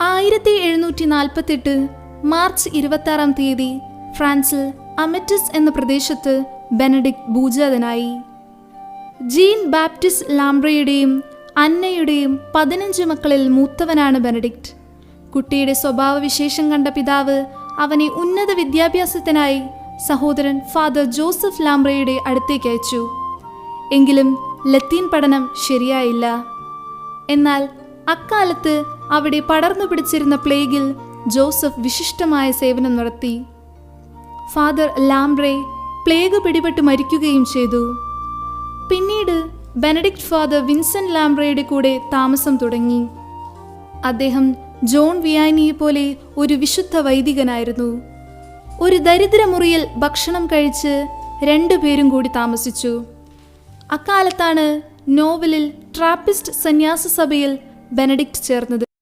1748 March 26 ഫ്രാൻസിൽ അമെറ്റിസ് എന്ന പ്രദേശത്ത് ബെനഡിക്ട് ഭൂജാതനായി. ജീൻ ബാപ്റ്റിസ്റ്റ് ലാംബ്രയുടെയും അന്നയുടെയും 15 മക്കളിൽ മൂത്തവനാണ് ബെനഡിക്ട്. കുട്ടിയുടെ സ്വഭാവവിശേഷം കണ്ട പിതാവ് അവനെ ഉന്നത വിദ്യാഭ്യാസത്തിനായി സഹോദരൻ ഫാദർ ജോസഫ് ലാംബ്രയുടെ അടുത്തേക്ക് അയച്ചു. എങ്കിലും ലത്തീൻ പഠനം ശരിയായില്ല. എന്നാൽ അക്കാലത്ത് അവിടെ പടർന്നു പിടിച്ചിരുന്ന പ്ലേഗിൽ ജോസഫ് വിശിഷ്ടമായ സേവനം നടത്തി. ഫാദർ ലാംബ്രെ പ്ലേഗ് പിടിപെട്ട് മരിക്കുകയും ചെയ്തു. പിന്നീട് ബെനഡിക്ട് ഫാദർ വിൻസെന്റ് ലാംബ്രയുടെ കൂടെ താമസം തുടങ്ങി. അദ്ദേഹം ജോൺ വിയാനിയെ പോലെ ഒരു വിശുദ്ധ വൈദികനായിരുന്നു. ഒരു ദരിദ്രമുറിയിൽ ഭക്ഷണം കഴിച്ച് 2 പേരും കൂടി താമസിച്ചു. അക്കാലത്താണ് നോവലിൽ ട്രാപ്പിസ്റ്റ് സന്യാസ സഭയിൽ ബെനഡിക്ട് ചേർന്നത്.